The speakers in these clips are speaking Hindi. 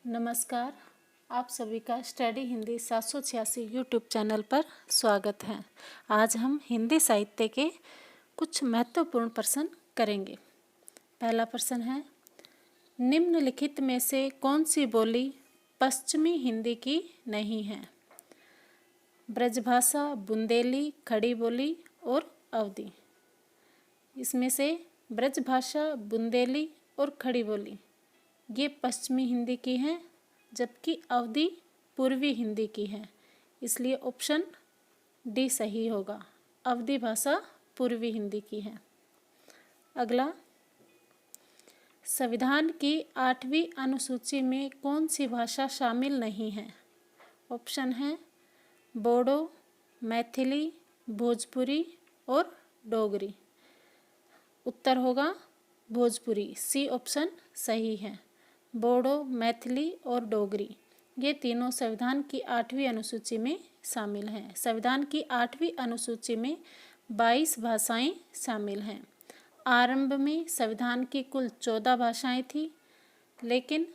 नमस्कार। आप सभी का स्टडी हिंदी 786 यूट्यूब चैनल पर स्वागत है। आज हम हिंदी साहित्य के कुछ महत्वपूर्ण प्रश्न करेंगे। पहला प्रश्न है, निम्नलिखित में से कौन सी बोली पश्चिमी हिंदी की नहीं है? ब्रजभाषा, बुंदेली, खड़ी बोली और अवधी। इसमें से ब्रजभाषा, बुंदेली और खड़ी बोली ये पश्चिमी हिंदी की हैं, जबकि अवधी पूर्वी हिंदी की है। इसलिए ऑप्शन डी सही होगा। अवधी भाषा पूर्वी हिंदी की है। अगला, संविधान की 8वीं अनुसूची में कौन सी भाषा शामिल नहीं है? ऑप्शन है बोडो, मैथिली, भोजपुरी और डोगरी। उत्तर होगा भोजपुरी। सी ऑप्शन सही है। बोडो, मैथिली और डोगरी ये तीनों संविधान की 8वीं अनुसूची में शामिल हैं। संविधान की 8वीं अनुसूची में 22 भाषाएं शामिल हैं। आरंभ में संविधान की कुल 14 भाषाएं थी, लेकिन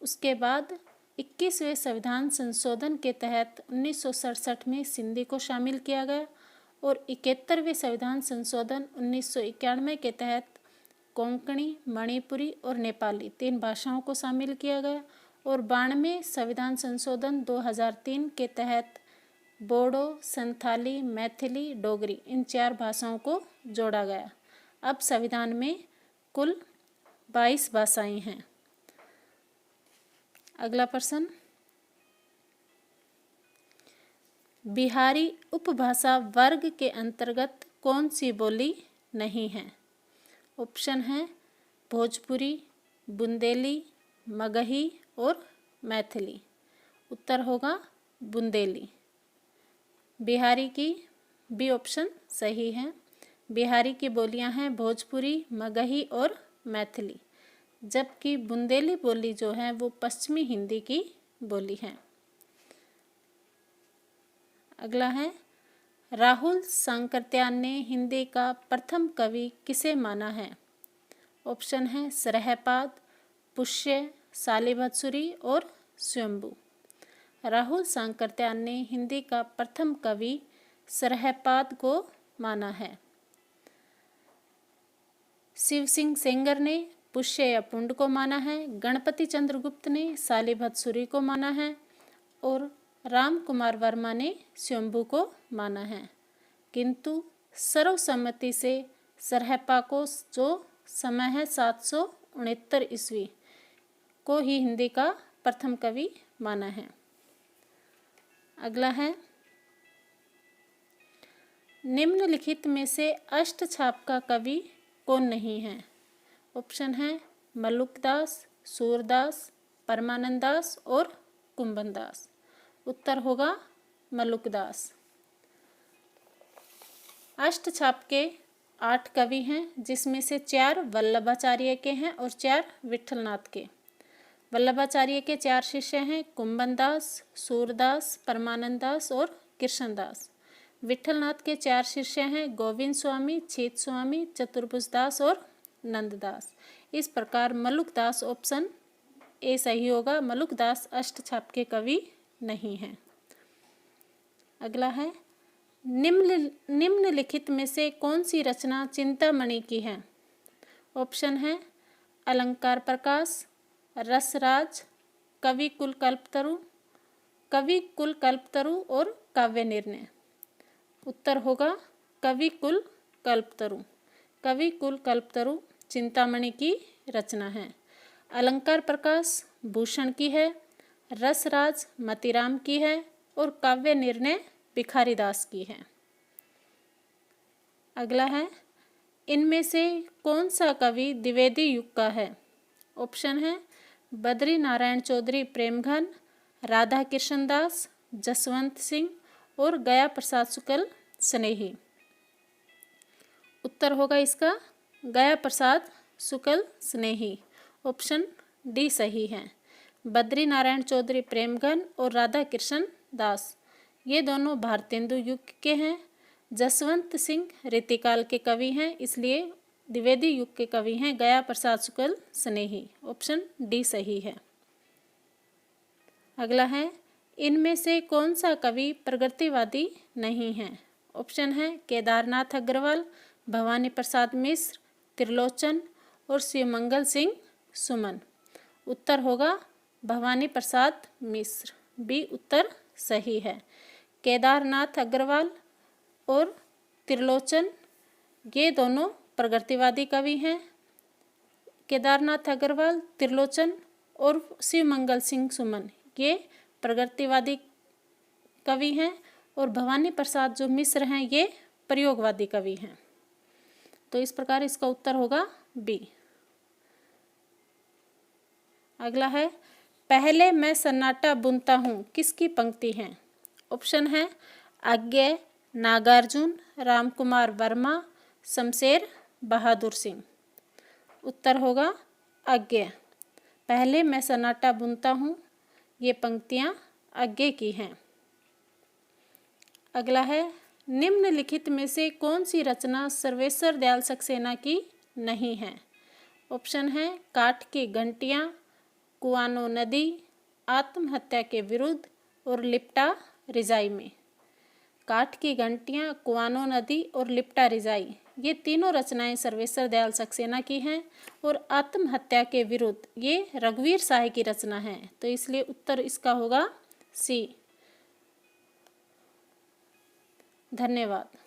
उसके बाद 21वें संविधान संशोधन के तहत 1967 में सिंधी को शामिल किया गया और 71वें संविधान संशोधन 1991 के तहत कोंकणी, मणिपुरी और नेपाली 3 भाषाओं को शामिल किया गया और 92वें संविधान संशोधन 2003 के तहत बोडो, संथाली, मैथिली, डोगरी इन 4 भाषाओं को जोड़ा गया। अब संविधान में कुल 22 भाषाएं हैं। अगला प्रश्न, बिहारी उपभाषा वर्ग के अंतर्गत कौन सी बोली नहीं है? ऑप्शन है भोजपुरी, बुंदेली, मगही और मैथिली। उत्तर होगा बुंदेली। बिहारी की बी ऑप्शन सही है। बिहारी की बोलियां हैं भोजपुरी, मगही और मैथिली, जबकि बुंदेली बोली जो है वो पश्चिमी हिंदी की बोली है। अगला है, राहुल सांकृत्यायन ने हिंदी का प्रथम कवि किसे माना है? ऑप्शन है सरहपाद, पुष्य, सालिभत्सुरी और स्वयंभू। राहुल सांकृत्यायन ने हिंदी का प्रथम कवि सरहपाद को माना है। शिव सिंह सेंगर ने पुष्य या पुंड को माना है। गणपति चंद्रगुप्त ने सालिभत्सुरी को माना है और राम कुमार वर्मा ने स्वयंभू को माना है। किंतु सर्वसम्मति से सरहपा को जो समय है 769 ईस्वी को ही हिंदी का प्रथम कवि माना है। अगला है, निम्नलिखित में से अष्टछाप का कवि कौन नहीं है? ऑप्शन है मल्लुकदास, सूरदास, परमानंद दास और कुंभन दास। उत्तर होगा मल्लुकदास। अष्टछाप के 8 कवि हैं, जिसमें से 4 वल्लभाचार्य के हैं और 4 विठलनाथ के। वल्लभाचार्य के 4 शिष्य हैं कुंभन दास, सूरदास, परमानंद दास और कृष्णदास। विठलनाथ के 4 शिष्य हैं गोविंद स्वामी, छीत स्वामी, चतुर्भुज दास और नंददास। इस प्रकार मल्लुकदास ऑप्शन ए सही होगा। मल्लुकदास अष्टछाप के कवि नहीं है। अगला है, निम्नलिखित में से कौन सी रचना चिंतामणि की है? ऑप्शन है अलंकार प्रकाश, रसराज, कवि कुल कल्पतरु और काव्य निर्णय। उत्तर होगा कवि कुल कल्पतरु। कवि कुल कल्पतरु चिंतामणि की रचना है। अलंकार प्रकाश भूषण की है, रसराज मतीराम की है और काव्य निर्णय भिखारीदास की है। अगला है, इनमें से कौन सा कवि द्विवेदी युग का है? ऑप्शन है बद्री नारायण चौधरी प्रेमघन, राधा कृष्ण दास, जसवंत सिंह और गया प्रसाद शुक्ल स्नेही। उत्तर होगा इसका गया प्रसाद शुक्ल स्नेही। ऑप्शन डी सही है। बद्री नारायण चौधरी प्रेमघन और राधा कृष्ण दास ये दोनों भारतेंदु युग के हैं। जसवंत सिंह रीतिकाल के कवि हैं, इसलिए द्विवेदी युग के कवि हैं गया प्रसाद शुक्ल स्नेही। ऑप्शन डी सही है। अगला है, इनमें से कौन सा कवि प्रगतिवादी नहीं है? ऑप्शन है केदारनाथ अग्रवाल, भवानी प्रसाद मिश्र, त्रिलोचन और शिवमंगल सिंह सुमन। उत्तर होगा भवानी प्रसाद मिश्र, बी उत्तर सही है। केदारनाथ अग्रवाल और त्रिलोचन ये दोनों प्रगतिवादी कवि हैं। केदारनाथ अग्रवाल, त्रिलोचन और शिवमंगल सिंह सुमन ये प्रगतिवादी कवि हैं और भवानी प्रसाद जो मिश्र हैं ये प्रयोगवादी कवि हैं। तो इस प्रकार इसका उत्तर होगा बी। अगला है, पहले मैं सन्नाटा बुनता हूँ किसकी पंक्ति है? ऑप्शन है अज्ञे, नागार्जुन, रामकुमार वर्मा, शमशेर बहादुर सिंह। उत्तर होगा अज्ञे। पहले मैं सन्नाटा बुनता हूँ ये पंक्तियाँ अज्ञे की हैं। अगला है, निम्नलिखित में से कौन सी रचना सर्वेश्वर दयाल सक्सेना की नहीं है? ऑप्शन है काठ की घंटियाँ, कुआनो नदी, आत्महत्या के विरुद्ध और लिप्टा रिजाई में। काठ की घंटियाँ, कुआनो नदी और लिप्टा रिजाई ये तीनों रचनाएं सर्वेश्वर दयाल सक्सेना की हैं और आत्महत्या के विरुद्ध ये रघुवीर साय की रचना है। तो इसलिए उत्तर इसका होगा सी। धन्यवाद।